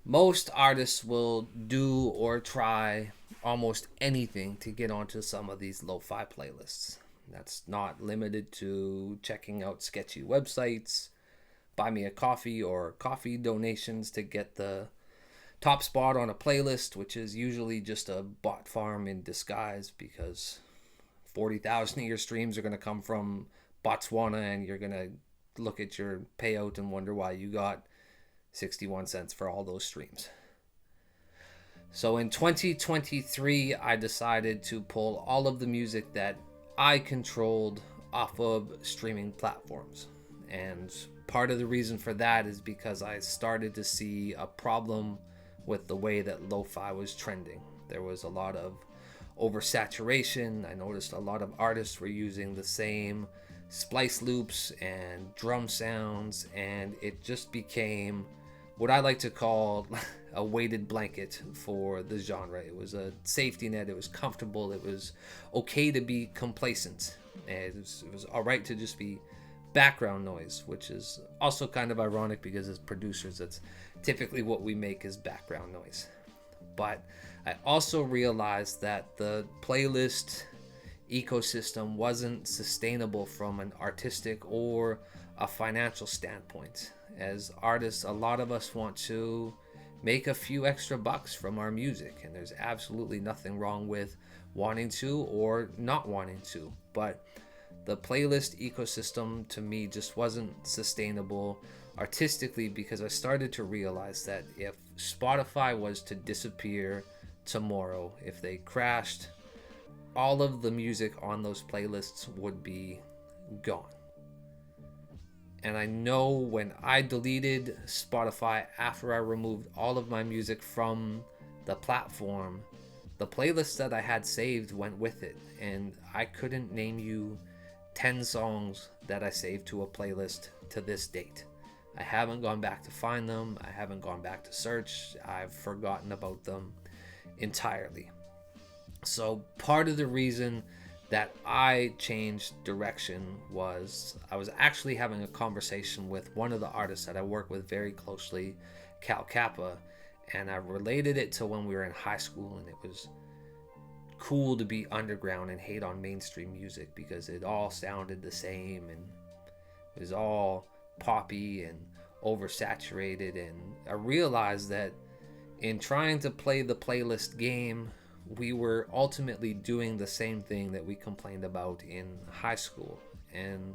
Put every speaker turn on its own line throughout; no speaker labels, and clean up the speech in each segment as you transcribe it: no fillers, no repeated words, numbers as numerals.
Most artists will do or try almost anything to get onto some of these lo-fi playlists. That's not limited to checking out sketchy websites, buy me a coffee, or coffee donations to get the top spot on a playlist, which is usually just a bot farm in disguise because 40,000 of your streams are going to come from Botswana, and you're going to look at your payout and wonder why you got 61 cents for all those streams. So in 2023, I decided to pull all of the music that I controlled off of streaming platforms. And part of the reason for that is because I started to see a problem with the way that lo-fi was trending. There was a lot of oversaturation. I noticed a lot of artists were using the same splice loops and drum sounds, and it just became what I like to call a weighted blanket for the genre. It was a safety net. It was comfortable. It was okay to be complacent. And it was all right to just be background noise, which is also kind of ironic because as producers, that's typically what we make is background noise. But I also realized that the playlist ecosystem wasn't sustainable from an artistic or a financial standpoint. As artists, a lot of us want to make a few extra bucks from our music, and there's absolutely nothing wrong with wanting to or not wanting to. But the playlist ecosystem to me just wasn't sustainable artistically because I started to realize that if Spotify was to disappear tomorrow, if they crashed, all of the music on those playlists would be gone. And I know when I deleted Spotify after I removed all of my music from the platform, the playlist that I had saved went with it. And I couldn't name you 10 songs that I saved to a playlist to this date. I haven't gone back to find them. I haven't gone back to search. I've forgotten about them entirely. So part of the reason that I changed direction was I was actually having a conversation with one of the artists that I work with very closely, Cal Kappa, and I related it to when we were in high school, and it was cool to be underground and hate on mainstream music because it all sounded the same and it was all poppy and oversaturated. And I realized that in trying to play the playlist game, we were ultimately doing the same thing that we complained about in high school. And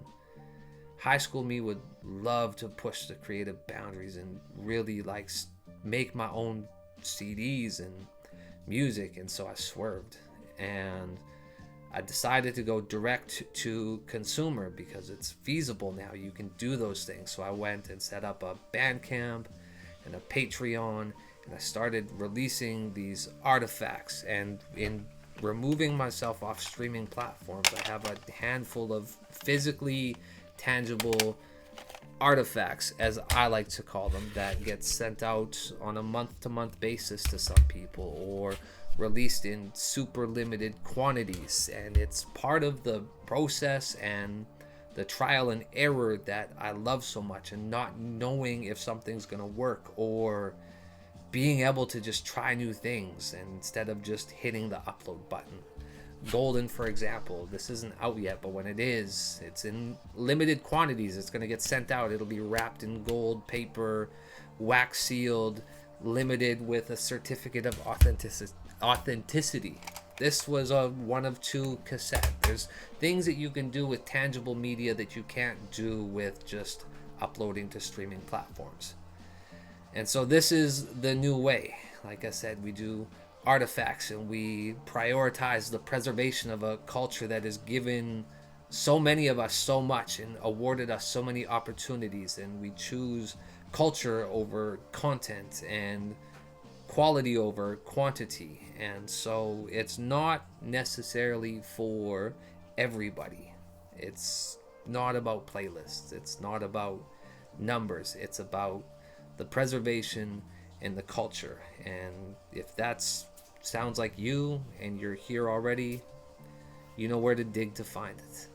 high school me would love to push the creative boundaries and really like make my own CDs and music, and so I swerved and I decided to go direct to consumer because it's feasible now. You can do those things. So I went and set up a Bandcamp and a Patreon, and I started releasing these artifacts. And in removing myself off streaming platforms, I have a handful of physically tangible artifacts, as I like to call them, that get sent out on a month-to-month basis to some people or released in super limited quantities. And it's part of the process and the trial and error that I love so much, and not knowing if something's going to work or being able to just try new things instead of just hitting the upload button. Golden, for example, this isn't out yet, but when it is, it's in limited quantities. It's going to get sent out. It'll be wrapped in gold paper, wax sealed, limited with a certificate of authenticity. This was a one of two cassette. There's things that you can do with tangible media that you can't do with just uploading to streaming platforms. And so this is the new way. Like I said, we do artifacts and we prioritize the preservation of a culture that has given so many of us so much and awarded us so many opportunities, and we choose culture over content and quality over quantity. And so it's not necessarily for everybody. It's not about playlists. It's not about numbers. It's about the preservation and the culture. And if that's sounds like you and you're here already, you know where to dig to find it.